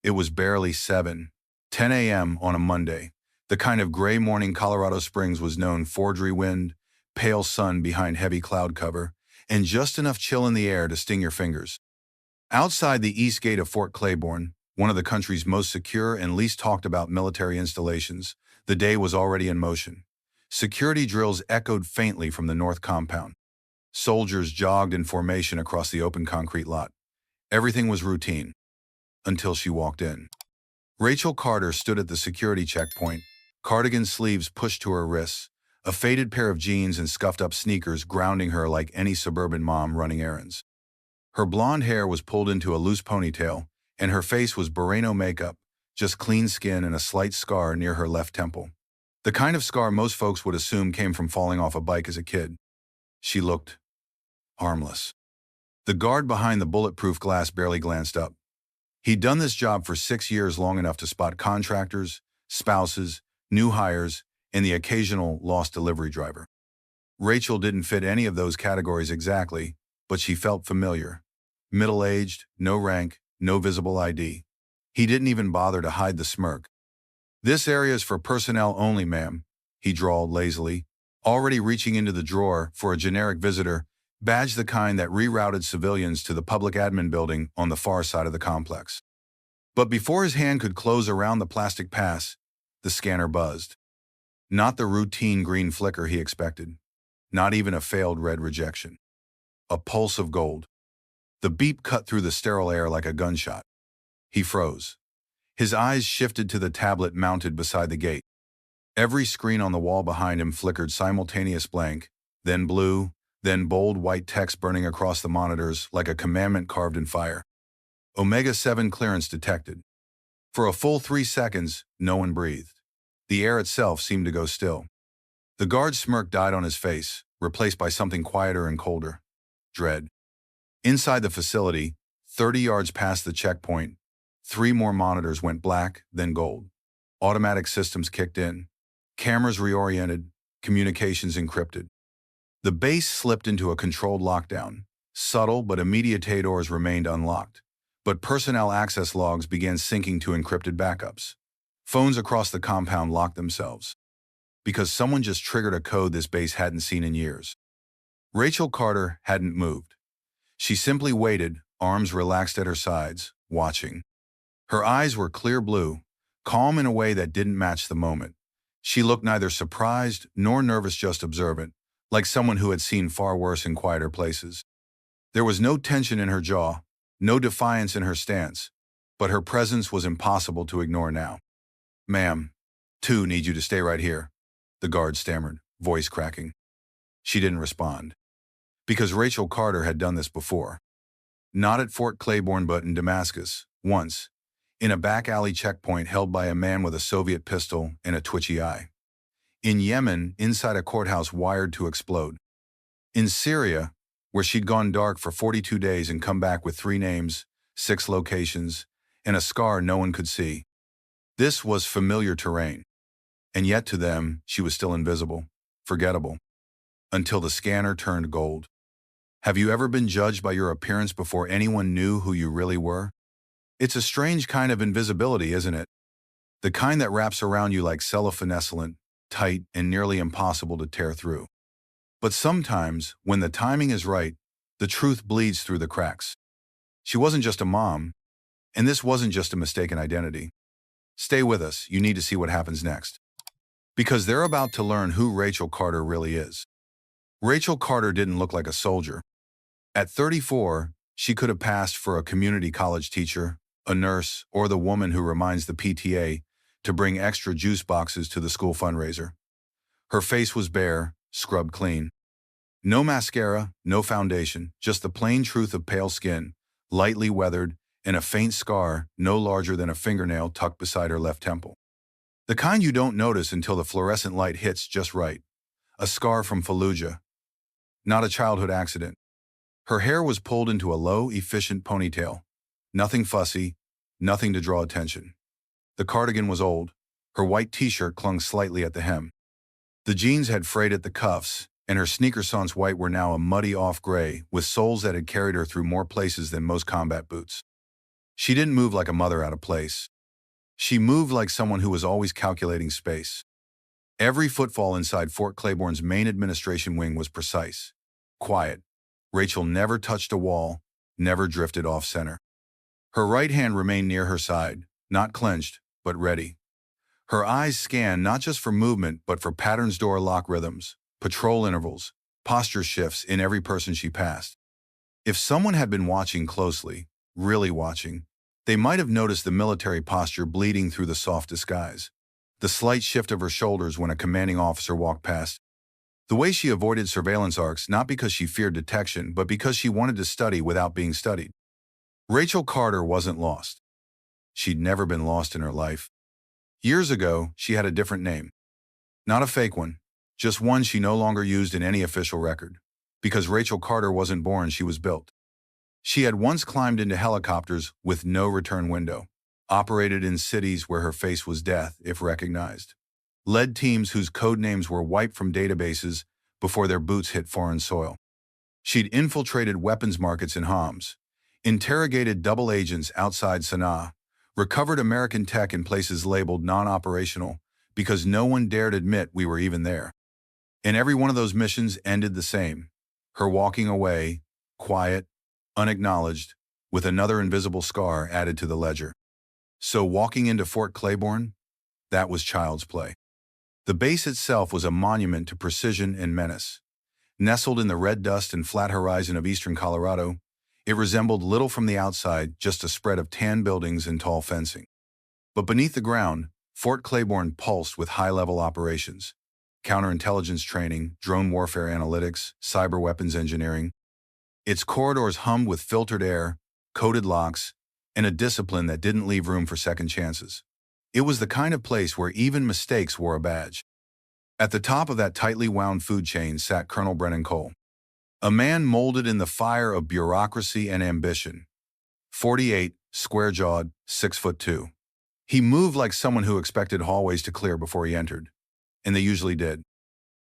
It was barely 7:10 a.m. on a Monday, the kind of gray morning Colorado Springs was known: forgery wind, pale sun behind heavy cloud cover, and just enough chill in the air to sting your fingers. Outside the east gate of Fort Claiborne, one of the country's most secure and least talked about military installations, the day was already in motion. Security drills echoed faintly from the north compound. Soldiers jogged in formation across the open concrete lot. Everything was routine, until she walked in. Rachel Carter stood at the security checkpoint, cardigan sleeves pushed to her wrists, a faded pair of jeans and scuffed-up sneakers grounding her like any suburban mom running errands. Her blonde hair was pulled into a loose ponytail, and her face was Burano makeup, just clean skin and a slight scar near her left temple. The kind of scar most folks would assume came from falling off a bike as a kid. She looked harmless. The guard behind the bulletproof glass barely glanced up. He'd done this job for 6 years, long enough to spot contractors, spouses, new hires, and the occasional lost delivery driver. Rachel didn't fit any of those categories exactly, but she felt familiar. Middle-aged, no rank, no visible ID. He didn't even bother to hide the smirk. "This area's for personnel only, ma'am," he drawled lazily, already reaching into the drawer for a generic visitor badge, the kind that rerouted civilians to the public admin building on the far side of the complex. But before his hand could close around the plastic pass, the scanner buzzed. Not the routine green flicker he expected. Not even a failed red rejection. A pulse of gold. The beep cut through the sterile air like a gunshot. He froze. His eyes shifted to the tablet mounted beside the gate. Every screen on the wall behind him flickered simultaneous blank, then blue, then bold white text burning across the monitors like a commandment carved in fire. Omega-7 clearance detected. For a full 3 seconds, no one breathed. The air itself seemed to go still. The guard's smirk died on his face, replaced by something quieter and colder. Dread. Inside the facility, 30 yards past the checkpoint, 3 more monitors went black, then gold. Automatic systems kicked in. Cameras reoriented, communications encrypted. The base slipped into a controlled lockdown. Subtle but immediate doors remained unlocked, but personnel access logs began syncing to encrypted backups. Phones across the compound locked themselves, because someone just triggered a code this base hadn't seen in years. Rachel Carter hadn't moved. She simply waited, arms relaxed at her sides, watching. Her eyes were clear blue, calm in a way that didn't match the moment. She looked neither surprised nor nervous, just observant, like someone who had seen far worse in quieter places. There was no tension in her jaw, no defiance in her stance, but her presence was impossible to ignore now. "Ma'am, 2 need you to stay right here," the guard stammered, voice cracking. She didn't respond. Because Rachel Carter had done this before. Not at Fort Claiborne, but in Damascus, once, in a back alley checkpoint held by a man with a Soviet pistol and a twitchy eye. In Yemen, inside a courthouse wired to explode. In Syria, where she'd gone dark for 42 days and come back with 3 names, 6 locations, and a scar no one could see. This was familiar terrain. And yet to them, she was still invisible, forgettable. Until the scanner turned gold. Have you ever been judged by your appearance before anyone knew who you really were? It's a strange kind of invisibility, isn't it? The kind that wraps around you like cellophane, tight and nearly impossible to tear through. But sometimes, when the timing is right, the truth bleeds through the cracks. She wasn't just a mom, and this wasn't just a mistaken identity. Stay with us, you need to see what happens next. Because they're about to learn who Rachel Carter really is. Rachel Carter didn't look like a soldier. At 34, she could have passed for a community college teacher, a nurse, or the woman who reminds the PTA to bring extra juice boxes to the school fundraiser. Her face was bare, scrubbed clean. No mascara, no foundation, just the plain truth of pale skin, lightly weathered, and a faint scar no larger than a fingernail tucked beside her left temple. The kind you don't notice until the fluorescent light hits just right. A scar from Fallujah. Not a childhood accident. Her hair was pulled into a low, efficient ponytail. Nothing fussy, nothing to draw attention. The cardigan was old. Her white t-shirt clung slightly at the hem. The jeans had frayed at the cuffs, and her sneaker-sans white were now a muddy off-gray with soles that had carried her through more places than most combat boots. She didn't move like a mother out of place. She moved like someone who was always calculating space. Every footfall inside Fort Claiborne's main administration wing was precise, quiet. Rachel never touched a wall, never drifted off-center. Her right hand remained near her side, not clenched, but ready. Her eyes scanned not just for movement, but for patterns, door lock rhythms, patrol intervals, posture shifts in every person she passed. If someone had been watching closely, really watching, they might have noticed the military posture bleeding through the soft disguise, the slight shift of her shoulders when a commanding officer walked past, the way she avoided surveillance arcs not because she feared detection, but because she wanted to study without being studied. Rachel Carter wasn't lost. She'd never been lost in her life. Years ago, she had a different name. Not a fake one, just one she no longer used in any official record. Because Rachel Carter wasn't born, she was built. She had once climbed into helicopters with no return window, operated in cities where her face was death if recognized, led teams whose code names were wiped from databases before their boots hit foreign soil. She'd infiltrated weapons markets in Homs, interrogated double agents outside Sana'a, recovered American tech in places labeled non-operational because no one dared admit we were even there. And every one of those missions ended the same, her walking away, quiet, unacknowledged, with another invisible scar added to the ledger. So walking into Fort Claiborne, that was child's play. The base itself was a monument to precision and menace. Nestled in the red dust and flat horizon of eastern Colorado, it resembled little from the outside, just a spread of tan buildings and tall fencing. But beneath the ground, Fort Claiborne pulsed with high-level operations, counterintelligence training, drone warfare analytics, cyber weapons engineering. Its corridors hummed with filtered air, coded locks, and a discipline that didn't leave room for second chances. It was the kind of place where even mistakes wore a badge. At the top of that tightly wound food chain sat Colonel Brennan Cole, a man molded in the fire of bureaucracy and ambition. 48, square-jawed, 6'2". He moved like someone who expected hallways to clear before he entered, and they usually did.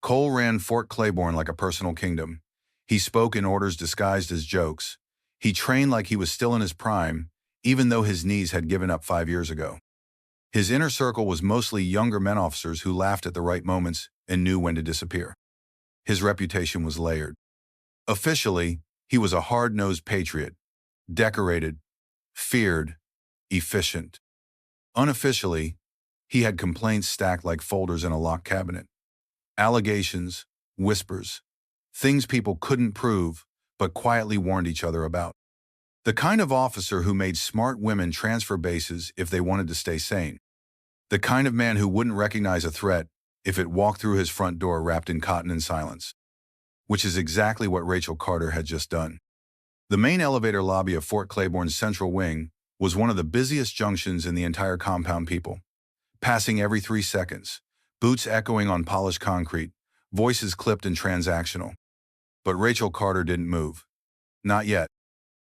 Cole ran Fort Claiborne like a personal kingdom. He spoke in orders disguised as jokes. He trained like he was still in his prime, even though his knees had given up 5 years ago. His inner circle was mostly younger men officers who laughed at the right moments and knew when to disappear. His reputation was layered. Officially, he was a hard-nosed patriot, decorated, feared, efficient. Unofficially, he had complaints stacked like folders in a locked cabinet. Allegations, whispers, things people couldn't prove, but quietly warned each other about. The kind of officer who made smart women transfer bases if they wanted to stay sane. The kind of man who wouldn't recognize a threat if it walked through his front door wrapped in cotton and silence. Which is exactly what Rachel Carter had just done. The main elevator lobby of Fort Claiborne's central wing was one of the busiest junctions in the entire compound. People passing every 3 seconds, boots echoing on polished concrete, voices clipped and transactional. But Rachel Carter didn't move. Not yet.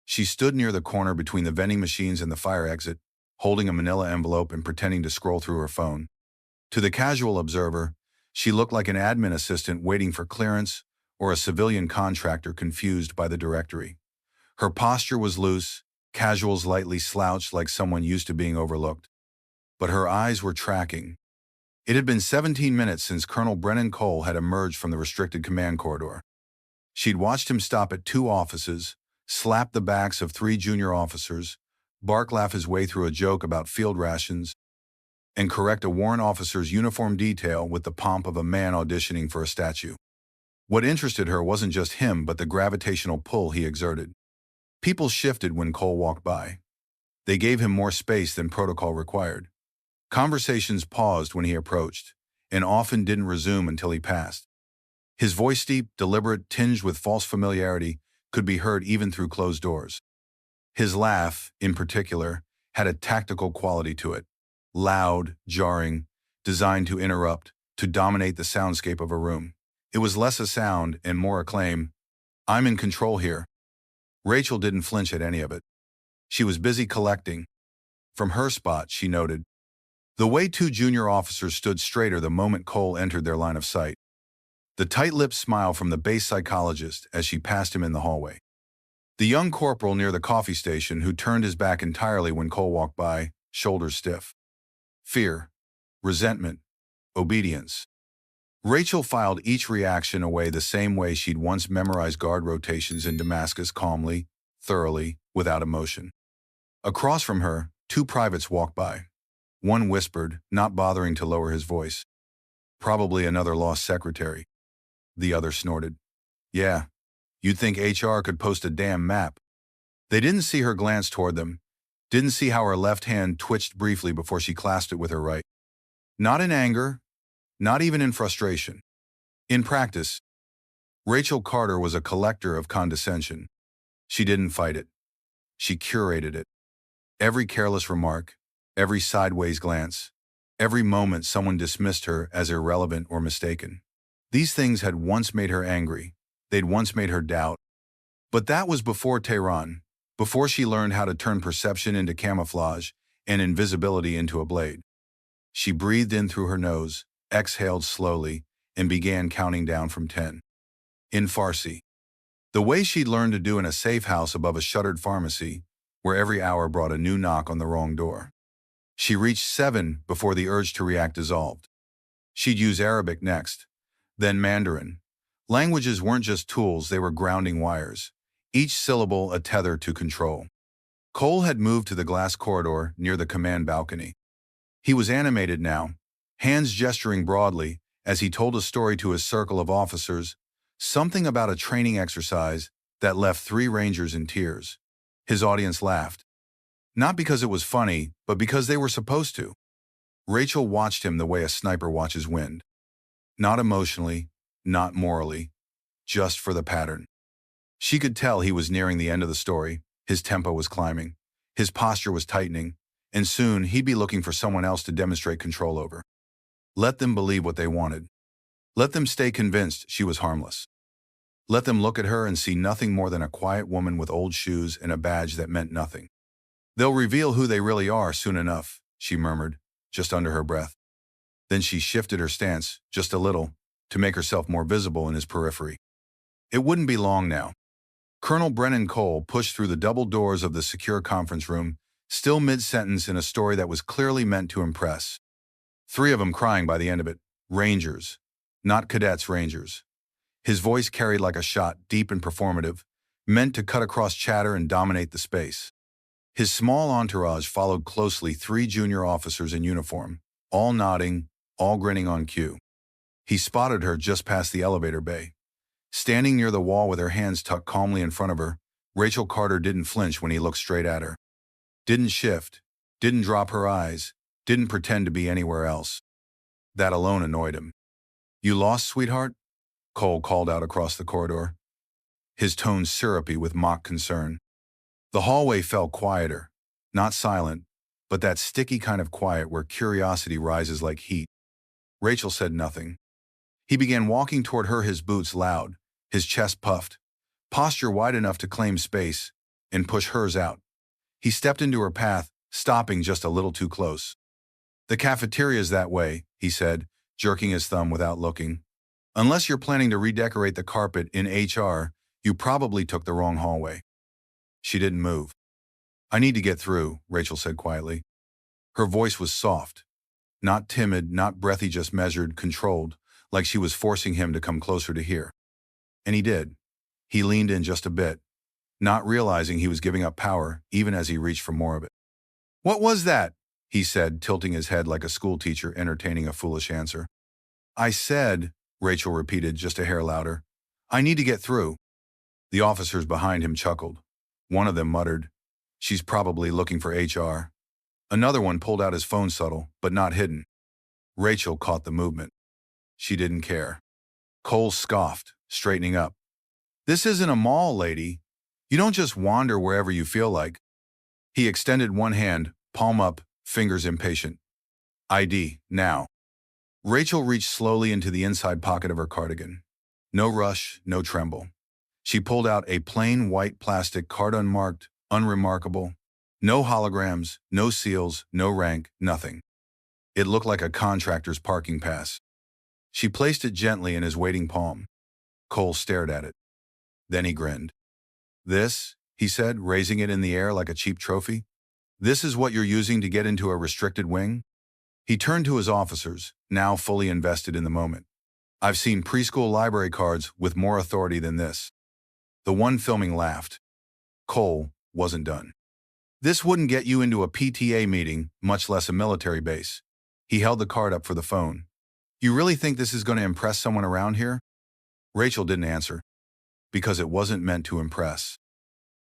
She stood near the corner between the vending machines and the fire exit, holding a manila envelope and pretending to scroll through her phone. To the casual observer, she looked like an admin assistant waiting for clearance or a civilian contractor confused by the directory. Her posture was loose, casuals lightly slouched like someone used to being overlooked. But her eyes were tracking. It had been 17 minutes since Colonel Brennan Cole had emerged from the restricted command corridor. She'd watched him stop at 2 offices, slap the backs of 3 junior officers, laugh his way through a joke about field rations, and correct a warrant officer's uniform detail with the pomp of a man auditioning for a statue. What interested her wasn't just him, but the gravitational pull he exerted. People shifted when Cole walked by. They gave him more space than protocol required. Conversations paused when he approached, and often didn't resume until he passed. His voice, deep, deliberate, tinged with false familiarity, could be heard even through closed doors. His laugh, in particular, had a tactical quality to it. Loud, jarring, designed to interrupt, to dominate the soundscape of a room. It was less a sound and more a claim. I'm in control here. Rachel didn't flinch at any of it. She was busy collecting. From her spot, she noted the way 2 junior officers stood straighter the moment Cole entered their line of sight. The tight-lipped smile from the base psychologist as she passed him in the hallway. The young corporal near the coffee station who turned his back entirely when Cole walked by, shoulders stiff. Fear, resentment, obedience. Rachel filed each reaction away the same way she'd once memorized guard rotations in Damascus, calmly, thoroughly, without emotion. Across from her, two privates walked by. One whispered, not bothering to lower his voice. Probably another lost secretary. The other snorted. Yeah, you'd think HR could post a damn map. They didn't see her glance toward them, didn't see how her left hand twitched briefly before she clasped it with her right. Not in anger, not even in frustration. In practice, Rachel Carter was a collector of condescension. She didn't fight it. She curated it. Every careless remark, every sideways glance, every moment someone dismissed her as irrelevant or mistaken. These things had once made her angry. They'd once made her doubt. But that was before Tehran, before she learned how to turn perception into camouflage and invisibility into a blade. She breathed in through her nose, exhaled slowly, and began counting down from 10. In Farsi. The way she'd learned to do in a safe house above a shuttered pharmacy, where every hour brought a new knock on the wrong door. She reached 7 before the urge to react dissolved. She'd use Arabic next, then Mandarin. Languages weren't just tools, they were grounding wires, each syllable a tether to control. Cole had moved to the glass corridor near the command balcony. He was animated now, hands gesturing broadly as he told a story to his circle of officers, something about a training exercise that left 3 Rangers in tears. His audience laughed. Not because it was funny, but because they were supposed to. Rachel watched him the way a sniper watches wind. Not emotionally, not morally, just for the pattern. She could tell he was nearing the end of the story. His tempo was climbing. His posture was tightening. And soon he'd be looking for someone else to demonstrate control over. Let them believe what they wanted. Let them stay convinced she was harmless. Let them look at her and see nothing more than a quiet woman with old shoes and a badge that meant nothing. They'll reveal who they really are soon enough, she murmured, just under her breath. Then she shifted her stance, just a little, to make herself more visible in his periphery. It wouldn't be long now. Colonel Brennan Cole pushed through the double doors of the secure conference room, still mid-sentence in a story that was clearly meant to impress. 3 of them crying by the end of it. Rangers. Not cadets, Rangers. His voice carried like a shot, deep and performative, meant to cut across chatter and dominate the space. His small entourage followed closely, 3 junior officers in uniform, all nodding, all grinning on cue. He spotted her just past the elevator bay. Standing near the wall with her hands tucked calmly in front of her, Rachel Carter didn't flinch when he looked straight at her. Didn't shift, didn't drop her eyes, didn't pretend to be anywhere else. That alone annoyed him. You lost, sweetheart? Cole called out across the corridor, his tone syrupy with mock concern. The hallway felt quieter, not silent, but that sticky kind of quiet where curiosity rises like heat. Rachel said nothing. He began walking toward her, his boots loud, his chest puffed, posture wide enough to claim space and push hers out. He stepped into her path, stopping just a little too close. The cafeteria's that way, he said, jerking his thumb without looking. Unless you're planning to redecorate the carpet in HR, you probably took the wrong hallway. She didn't move. I need to get through, Rachel said quietly. Her voice was soft. Not timid, not breathy, just measured, controlled, like she was forcing him to come closer to hear. And he did. He leaned in just a bit, not realizing he was giving up power even as he reached for more of it. What was that? He said, tilting his head like a schoolteacher entertaining a foolish answer. I said, Rachel repeated just a hair louder, I need to get through. The officers behind him chuckled. One of them muttered, she's probably looking for HR. Another one pulled out his phone, subtle, but not hidden. Rachel caught the movement. She didn't care. Cole scoffed, straightening up. This isn't a mall, lady. You don't just wander wherever you feel like. He extended one hand, palm up, fingers impatient. ID, now. Rachel reached slowly into the inside pocket of her cardigan. No rush, no tremble. She pulled out a plain white plastic card, unmarked, unremarkable. No holograms, no seals, no rank, nothing. It looked like a contractor's parking pass. She placed it gently in his waiting palm. Cole stared at it. Then he grinned. This, he said, raising it in the air like a cheap trophy. This is what you're using to get into a restricted wing? He turned to his officers, now fully invested in the moment. I've seen preschool library cards with more authority than this. The one filming laughed. Cole wasn't done. This wouldn't get you into a PTA meeting, much less a military base. He held the card up for the phone. You really think this is going to impress someone around here? Rachel didn't answer, because it wasn't meant to impress.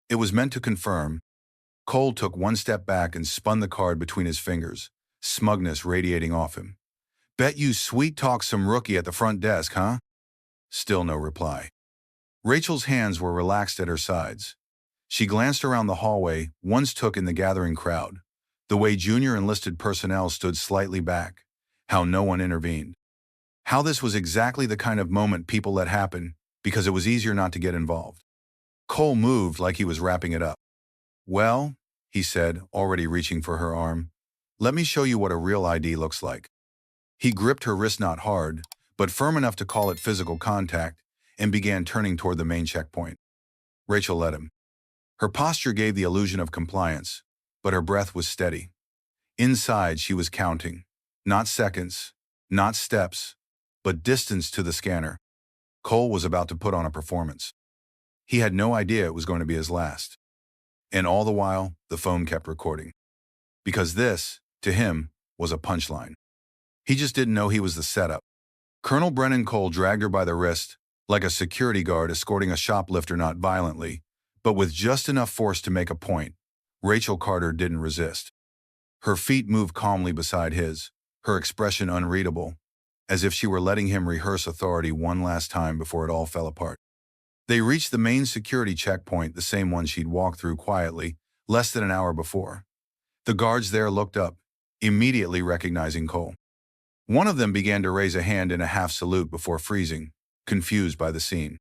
It was meant to confirm. Cole took one step back and spun the card between his fingers, smugness radiating off him. Bet you sweet-talk some rookie at the front desk, huh? Still no reply. Rachel's hands were relaxed at her sides. She glanced around the hallway, once took in the gathering crowd, the way junior enlisted personnel stood slightly back, how no one intervened. How this was exactly the kind of moment people let happen because it was easier not to get involved. Cole moved like he was wrapping it up. Well, he said, already reaching for her arm, let me show you what a real ID looks like. He gripped her wrist not hard, but firm enough to call it physical contact, and began turning toward the main checkpoint. Rachel let him. Her posture gave the illusion of compliance, but her breath was steady. Inside, she was counting. Not seconds, not steps, but distance to the scanner. Cole was about to put on a performance. He had no idea it was going to be his last. And all the while, the phone kept recording. Because this, to him, was a punchline. He just didn't know he was the setup. Colonel Brennan Cole dragged her by the wrist, like a security guard escorting a shoplifter, not violently, but with just enough force to make a point. Rachel Carter didn't resist. Her feet moved calmly beside his, her expression unreadable, as if she were letting him rehearse authority one last time before it all fell apart. They reached the main security checkpoint, the same one she'd walked through quietly, less than an hour before. The guards there looked up, immediately recognizing Cole. One of them began to raise a hand in a half salute before freezing, confused by the scene.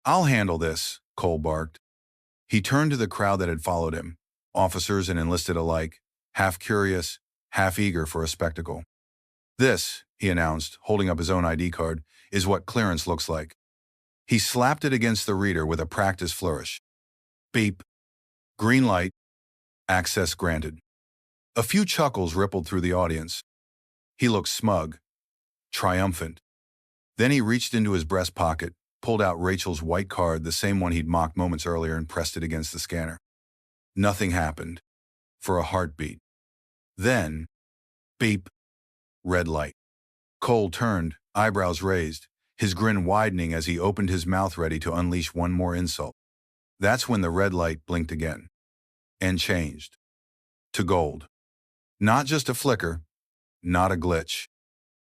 I'll handle this, Cole barked. He turned to the crowd that had followed him, officers and enlisted alike, half curious, half eager for a spectacle. This, he announced, holding up his own ID card, is what clearance looks like. He slapped it against the reader with a practiced flourish. Beep. Green light. Access granted. A few chuckles rippled through the audience. He looked smug, triumphant. Then he reached into his breast pocket, pulled out Rachel's white card, the same one he'd mocked moments earlier, and pressed it against the scanner. Nothing happened. For a heartbeat. Then, beep, red light. Cole turned, eyebrows raised, his grin widening as he opened his mouth ready to unleash one more insult. That's when the red light blinked again. And changed. To gold. Not just a flicker, not a glitch.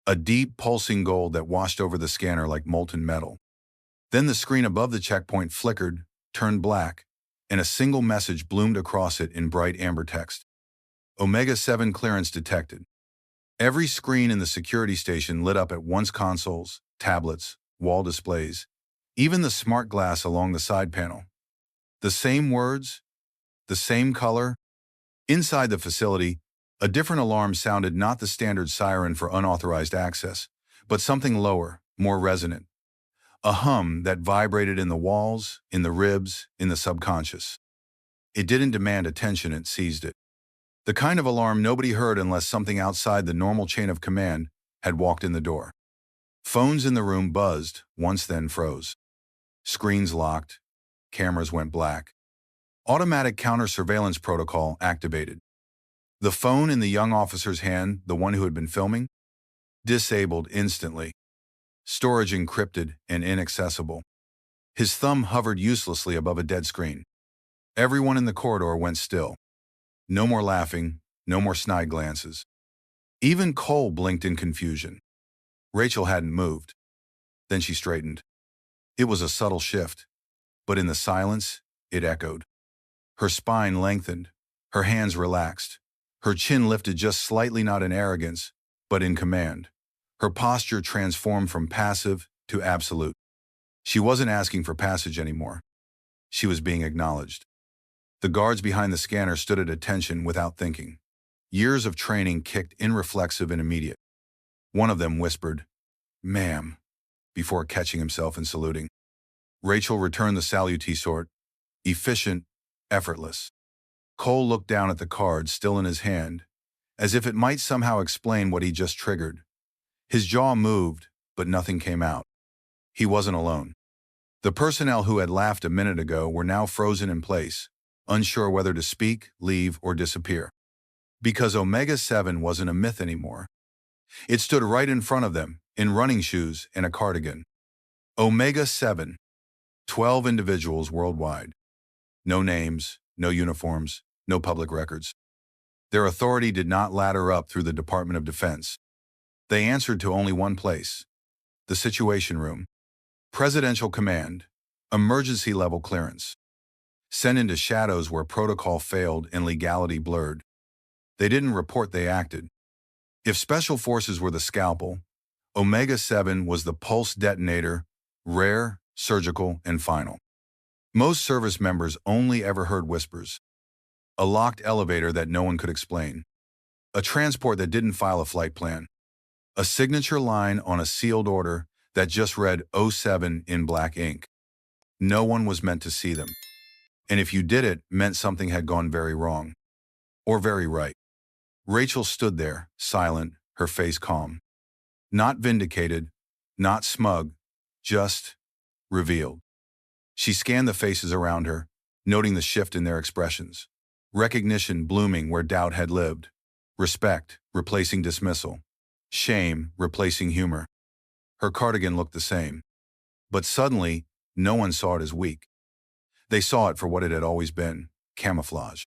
A deep, pulsing gold that washed over the scanner like molten metal. Then the screen above the checkpoint flickered, turned black, and a single message bloomed across it in bright amber text. Omega-7 clearance detected. Every screen in the security station lit up at once: consoles, tablets, wall displays, even the smart glass along the side panel. The same words, the same color. Inside the facility, a different alarm sounded, not the standard siren for unauthorized access, but something lower, more resonant. A hum that vibrated in the walls, in the ribs, in the subconscious. It didn't demand attention, it seized it. The kind of alarm nobody heard unless something outside the normal chain of command had walked in the door. Phones in the room buzzed, once then froze. Screens locked. Cameras went black. Automatic counter-surveillance protocol activated. The phone in the young officer's hand, the one who had been filming, disabled instantly. Storage encrypted and inaccessible. His thumb hovered uselessly above a dead screen. Everyone in the corridor went still. No more laughing, no more snide glances. Even Cole blinked in confusion. Rachel hadn't moved. Then she straightened. It was a subtle shift, but in the silence, it echoed. Her spine lengthened, her hands relaxed, her chin lifted just slightly, not in arrogance, but in command. Her posture transformed from passive to absolute. She wasn't asking for passage anymore. She was being acknowledged. The guards behind the scanner stood at attention without thinking. Years of training kicked in, reflexive and immediate. One of them whispered, "Ma'am," before catching himself and saluting. Rachel returned the salutation, efficient, effortless. Cole looked down at the card still in his hand, as if it might somehow explain what he just triggered. His jaw moved, but nothing came out. He wasn't alone. The personnel who had laughed a minute ago were now frozen in place, unsure whether to speak, leave, or disappear. Because Omega-7 wasn't a myth anymore. It stood right in front of them, in running shoes and a cardigan. Omega-7. 12 individuals worldwide. No names, no uniforms, no public records. Their authority did not ladder up through the Department of Defense. They answered to only one place: the Situation Room. Presidential Command. Emergency-level clearance. Sent into shadows where protocol failed and legality blurred. They didn't report, they acted. If Special Forces were the scalpel, Omega-7 was the pulse detonator, rare, surgical, and final. Most service members only ever heard whispers. A locked elevator that no one could explain. A transport that didn't file a flight plan. A signature line on a sealed order that just read '07 in black ink. No one was meant to see them. And if you did, it meant something had gone very wrong. Or very right. Rachel stood there, silent, her face calm. Not vindicated, not smug, just revealed. She scanned the faces around her, noting the shift in their expressions. Recognition blooming where doubt had lived. Respect replacing dismissal. Shame replacing humor. Her cardigan looked the same. But suddenly, no one saw it as weak. They saw it for what it had always been: camouflage.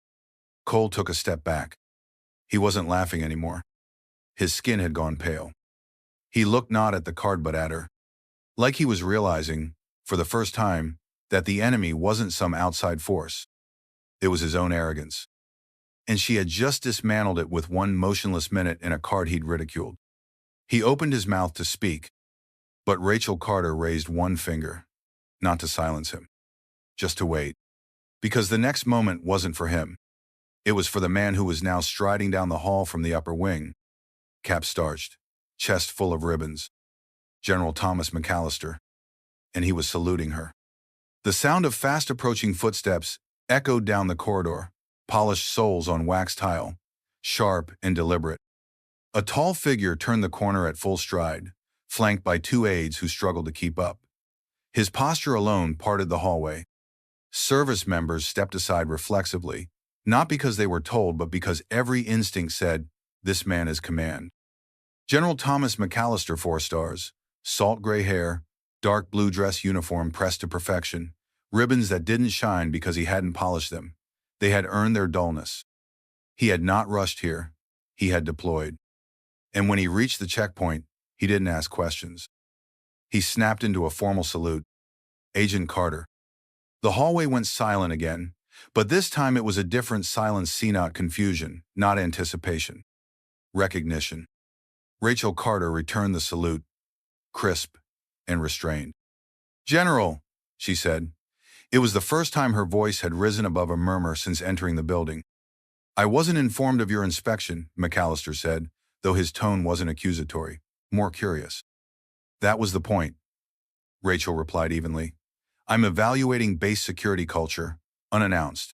Cole took a step back. He wasn't laughing anymore. His skin had gone pale. He looked not at the card but at her. Like he was realizing, for the first time, that the enemy wasn't some outside force. It was his own arrogance. And she had just dismantled it with one motionless minute in a card he'd ridiculed. He opened his mouth to speak, but Rachel Carter raised one finger, not to silence him, just to wait. Because the next moment wasn't for him. It was for the man who was now striding down the hall from the upper wing, cap starched, chest full of ribbons. General Thomas McAllister. And he was saluting her. The sound of fast-approaching footsteps echoed down the corridor, polished soles on wax tile, sharp and deliberate. A tall figure turned the corner at full stride, flanked by two aides who struggled to keep up. His posture alone parted the hallway. Service members stepped aside reflexively, not because they were told, but because every instinct said, this man is command. General Thomas McAllister, 4 stars, salt gray hair, dark blue dress uniform pressed to perfection, ribbons that didn't shine because he hadn't polished them. They had earned their dullness. He had not rushed here. He had deployed. And when he reached the checkpoint, he didn't ask questions. He snapped into a formal salute. Agent Carter. The hallway went silent again, but this time it was a different silence, see, not confusion, not anticipation. Recognition. Rachel Carter returned the salute, crisp and restrained. General, she said. It was the first time her voice had risen above a murmur since entering the building. I wasn't informed of your inspection, McAllister said, though his tone wasn't accusatory, more curious. That was the point, Rachel replied evenly. I'm evaluating base security culture, unannounced.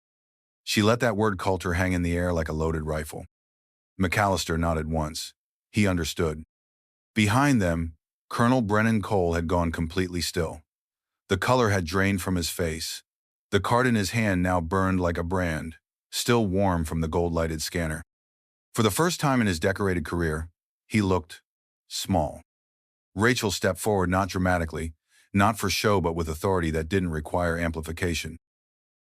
She let that word culture hang in the air like a loaded rifle. McAllister nodded once. He understood. Behind them, Colonel Brennan Cole had gone completely still. The color had drained from his face. The card in his hand now burned like a brand, still warm from the gold-lighted scanner. For the first time in his decorated career, he looked small. Rachel stepped forward, not dramatically, not for show, but with authority that didn't require amplification.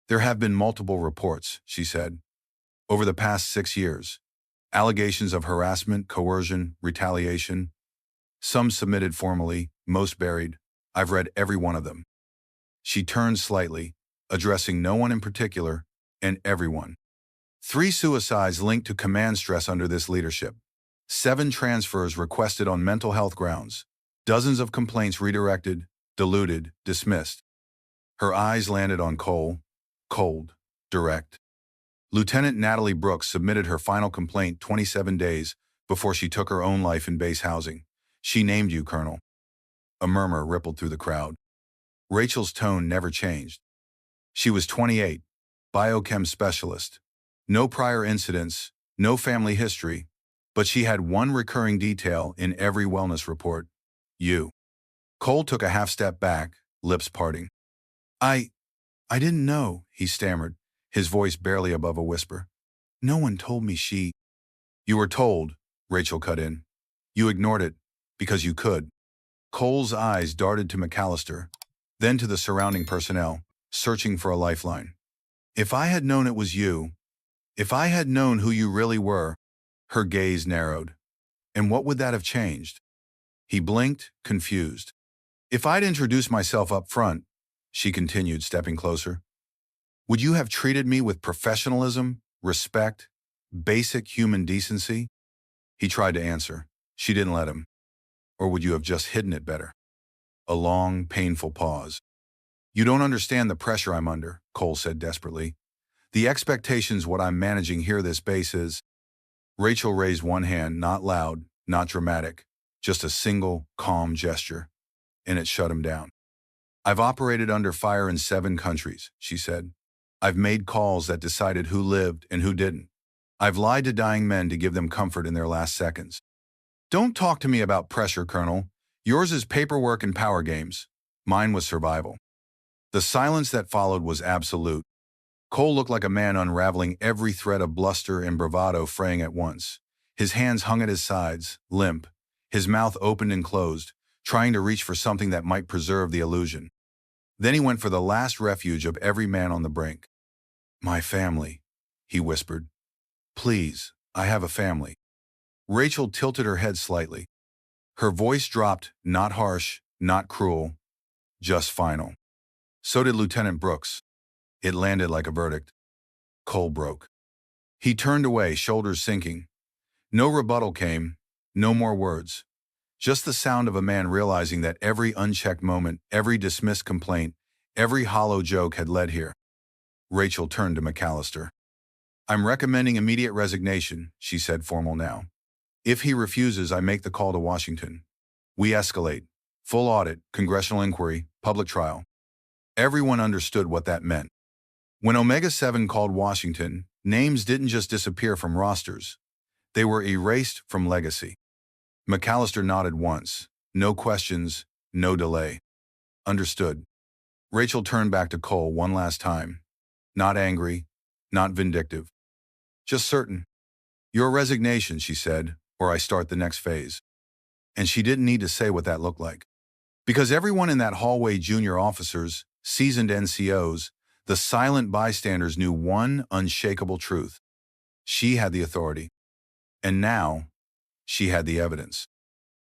There have been multiple reports, she said, over the past 6 years. Allegations of harassment, coercion, retaliation. Some submitted formally, most buried. I've read every one of them. She turned slightly, addressing no one in particular, and everyone. 3 suicides linked to command stress under this leadership. 7 transfers requested on mental health grounds. Dozens of complaints redirected, diluted, dismissed. Her eyes landed on Cole, cold, direct. Lieutenant Natalie Brooks submitted her final complaint 27 days before she took her own life in base housing. She named you, Colonel. A murmur rippled through the crowd. Rachel's tone never changed. She was 28, biochem specialist. No prior incidents, no family history, but she had one recurring detail in every wellness report. You. Cole took a half step back, lips parting. I didn't know, he stammered, his voice barely above a whisper. No one told me she. You were told, Rachel cut in. You ignored it, because you could. Cole's eyes darted to McAllister, then to the surrounding personnel, searching for a lifeline. If I had known it was you, if I had known who you really were, her gaze narrowed. And what would that have changed? He blinked, confused. If I'd introduced myself up front, she continued, stepping closer, would you have treated me with professionalism, respect, basic human decency? He tried to answer. She didn't let him. Or would you have just hidden it better? A long, painful pause. You don't understand the pressure I'm under, Cole said desperately. The expectations what I'm managing here this base is. Rachel raised one hand, not loud, not dramatic, just a single, calm gesture, and it shut him down. I've operated under fire in 7 countries, she said. I've made calls that decided who lived and who didn't. I've lied to dying men to give them comfort in their last seconds. Don't talk to me about pressure, Colonel. Yours is paperwork and power games. Mine was survival. The silence that followed was absolute. Cole looked like a man unraveling every thread of bluster and bravado fraying at once. His hands hung at his sides, limp, his mouth opened and closed, trying to reach for something that might preserve the illusion. Then he went for the last refuge of every man on the brink. My family, he whispered. Please, I have a family. Rachel tilted her head slightly. Her voice dropped, not harsh, not cruel, just final. So did Lieutenant Brooks. It landed like a verdict. Cole broke. He turned away, shoulders sinking. No rebuttal came, no more words. Just the sound of a man realizing that every unchecked moment, every dismissed complaint, every hollow joke had led here. Rachel turned to McAllister. I'm recommending immediate resignation, she said, formal now. If he refuses, I make the call to Washington. We escalate. Full audit, congressional inquiry, public trial. Everyone understood what that meant. When Omega-7 called Washington, names didn't just disappear from rosters. They were erased from legacy. McAllister nodded once. No questions, no delay. Understood. Rachel turned back to Cole one last time. Not angry, not vindictive. Just certain. Your resignation, she said, or I start the next phase. And she didn't need to say what that looked like. Because everyone in that hallway, junior officers, seasoned NCOs, the silent bystanders knew one unshakable truth. She had the authority. And now, she had the evidence.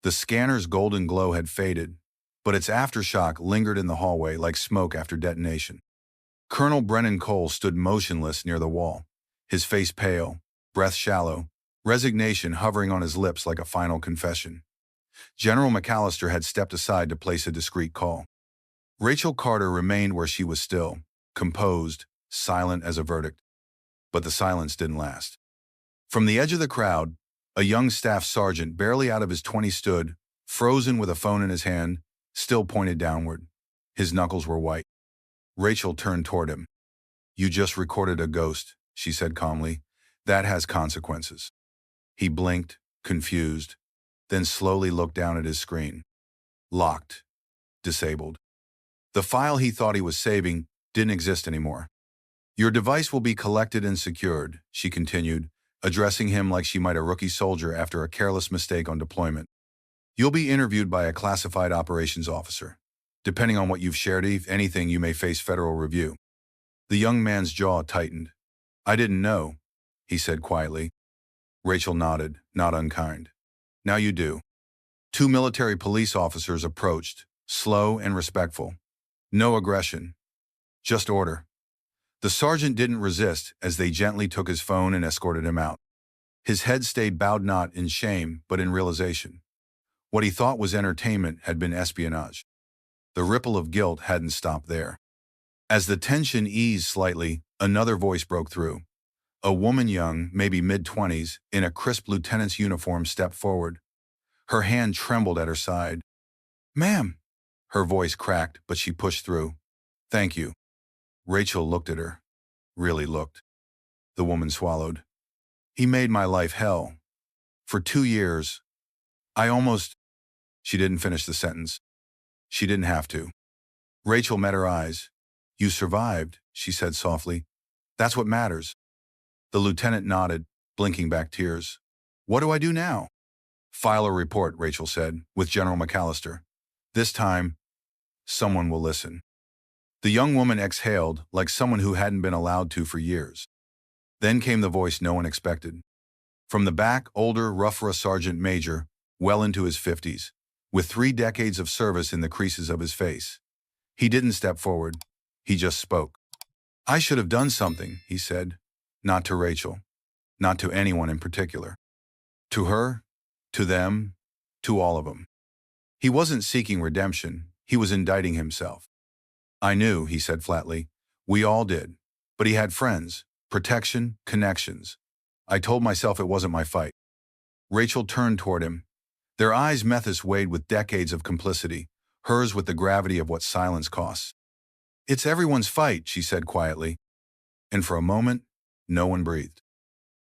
The scanner's golden glow had faded, but its aftershock lingered in the hallway like smoke after detonation. Colonel Brennan Cole stood motionless near the wall, his face pale, breath shallow, resignation hovering on his lips like a final confession. General McAllister had stepped aside to place a discreet call. Rachel Carter remained where she was still, composed, silent as a verdict. But the silence didn't last. From the edge of the crowd, a young staff sergeant barely out of his 20s stood, frozen with a phone in his hand, still pointed downward. His knuckles were white. Rachel turned toward him. You just recorded a ghost, she said calmly. That has consequences. He blinked, confused, then slowly looked down at his screen. Locked. Disabled. The file he thought he was saving didn't exist anymore. Your device will be collected and secured, she continued, addressing him like she might a rookie soldier after a careless mistake on deployment. You'll be interviewed by a classified operations officer. Depending on what you've shared, if anything, you may face federal review. The young man's jaw tightened. I didn't know, he said quietly. Rachel nodded, not unkind. Now you do. 2 military police officers approached, slow and respectful. No aggression. Just order. The sergeant didn't resist as they gently took his phone and escorted him out. His head stayed bowed not in shame, but in realization. What he thought was entertainment had been espionage. The ripple of guilt hadn't stopped there. As the tension eased slightly, another voice broke through. A woman young, maybe mid-20s, in a crisp lieutenant's uniform stepped forward. Her hand trembled at her side. Ma'am. Her voice cracked, but she pushed through. Thank you. Rachel looked at her. really looked. The woman swallowed. He made my life hell. For 2 years. I almost... She didn't finish the sentence. She didn't have to. Rachel met her eyes. You survived, she said softly. That's what matters. The lieutenant nodded, blinking back tears. What do I do now? File a report, Rachel said, with General McAllister. This time, someone will listen. The young woman exhaled like someone who hadn't been allowed to for years. Then came the voice no one expected. From the back, older, rougher sergeant major, well into his 50s, with 3 decades of service in the creases of his face. He didn't step forward. He just spoke. I should have done something, he said. Not to Rachel. Not to anyone in particular. To her, to them, to all of them. He wasn't seeking redemption. He was indicting himself. I knew, he said flatly. We all did. But he had friends, protection, connections. I told myself it wasn't my fight. Rachel turned toward him. Their eyes met this weighed with decades of complicity, hers with the gravity of what silence costs. It's everyone's fight, she said quietly. And for a moment, no one breathed.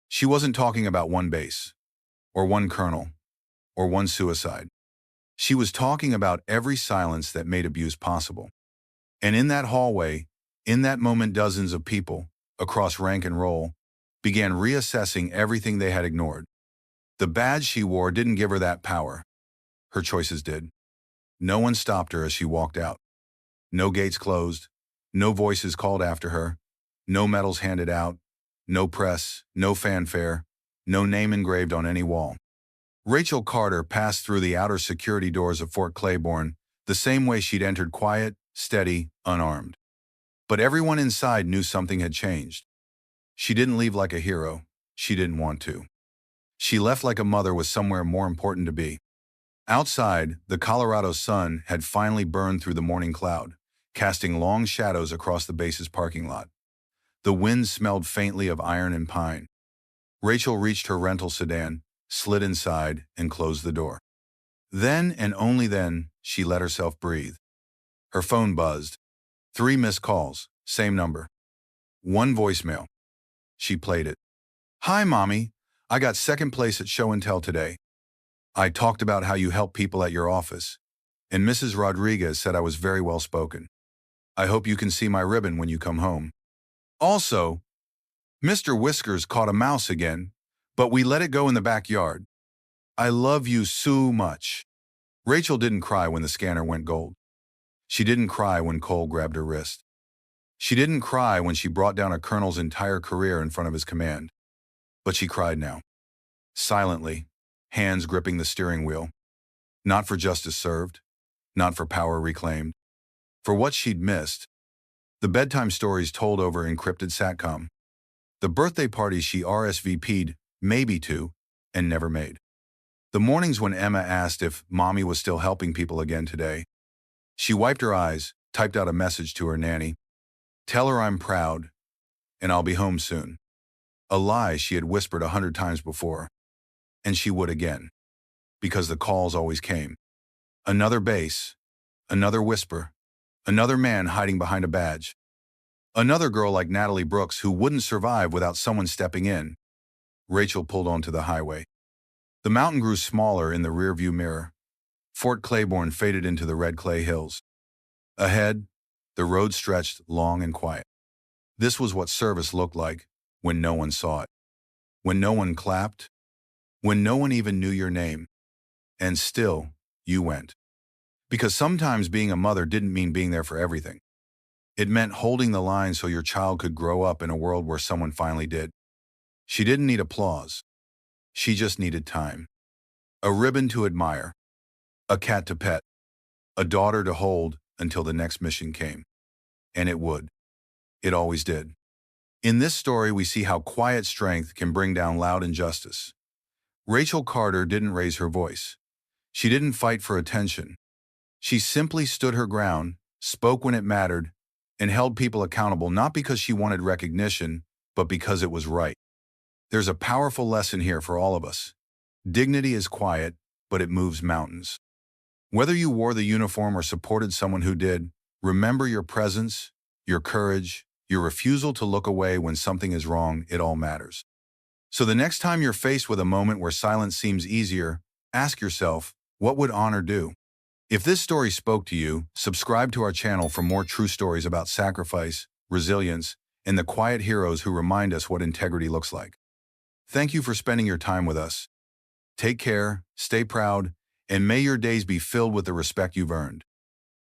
She wasn't talking about one base, or one colonel, or one suicide. She was talking about every silence that made abuse possible. And in that hallway, in that moment, dozens of people, across rank and roll, began reassessing everything they had ignored. The badge she wore didn't give her that power. Her choices did. No one stopped her as she walked out. No gates closed. No voices called after her. No medals handed out. No press. No fanfare. No name engraved on any wall. Rachel Carter passed through the outer security doors of Fort Claiborne the same way she'd entered, quiet, steady, unarmed. But everyone inside knew something had changed. She didn't leave like a hero. She didn't want to. She left like a mother with somewhere more important to be. Outside, the Colorado sun had finally burned through the morning cloud, casting long shadows across the base's parking lot. The wind smelled faintly of iron and pine. Rachel reached her rental sedan, slid inside, and closed the door. Then, and only then, she let herself breathe. Her phone buzzed. 3 missed calls, same number. 1 voicemail. She played it. Hi, Mommy. I got second place at show and tell today. I talked about how you help people at your office, and Mrs. Rodriguez said I was very well spoken. I hope you can see my ribbon when you come home. Also, Mr. Whiskers caught a mouse again, but we let it go in the backyard. I love you so much. Rachel didn't cry when the scanner went gold. She didn't cry when Cole grabbed her wrist. She didn't cry when she brought down a colonel's entire career in front of his command. But she cried now. Silently, hands gripping the steering wheel. Not for justice served, not for power reclaimed. For what she'd missed. The bedtime stories told over encrypted SATCOM. The birthday parties she RSVP'd, maybe to, and never made. The mornings when Emma asked if Mommy was still helping people again today. She wiped her eyes, typed out a message to her nanny. Tell her I'm proud, and I'll be home soon. A lie she had whispered 100 times before. And she would again. Because the calls always came. Another base. Another whisper. Another man hiding behind a badge. Another girl like Natalie Brooks who wouldn't survive without someone stepping in. Rachel pulled onto the highway. The mountain grew smaller in the rearview mirror. Fort Claiborne faded into the red clay hills. Ahead, the road stretched long and quiet. This was what service looked like when no one saw it. When no one clapped. When no one even knew your name. And still, you went. Because sometimes being a mother didn't mean being there for everything. It meant holding the line so your child could grow up in a world where someone finally did. She didn't need applause. She just needed time. A ribbon to admire. A cat to pet. A daughter to hold until the next mission came. And it would. It always did. In this story, we see how quiet strength can bring down loud injustice. Rachel Carter didn't raise her voice. She didn't fight for attention. She simply stood her ground, spoke when it mattered, and held people accountable not because she wanted recognition, but because it was right. There's a powerful lesson here for all of us. Dignity is quiet, but it moves mountains. Whether you wore the uniform or supported someone who did, remember your presence, your courage, Your refusal to look away when something is wrong, it all matters. So the next time you're faced with a moment where silence seems easier, ask yourself, what would honor do? If this story spoke to you, subscribe to our channel for more true stories about sacrifice, resilience, and the quiet heroes who remind us what integrity looks like. Thank you for spending your time with us. Take care, stay proud, and may your days be filled with the respect you've earned.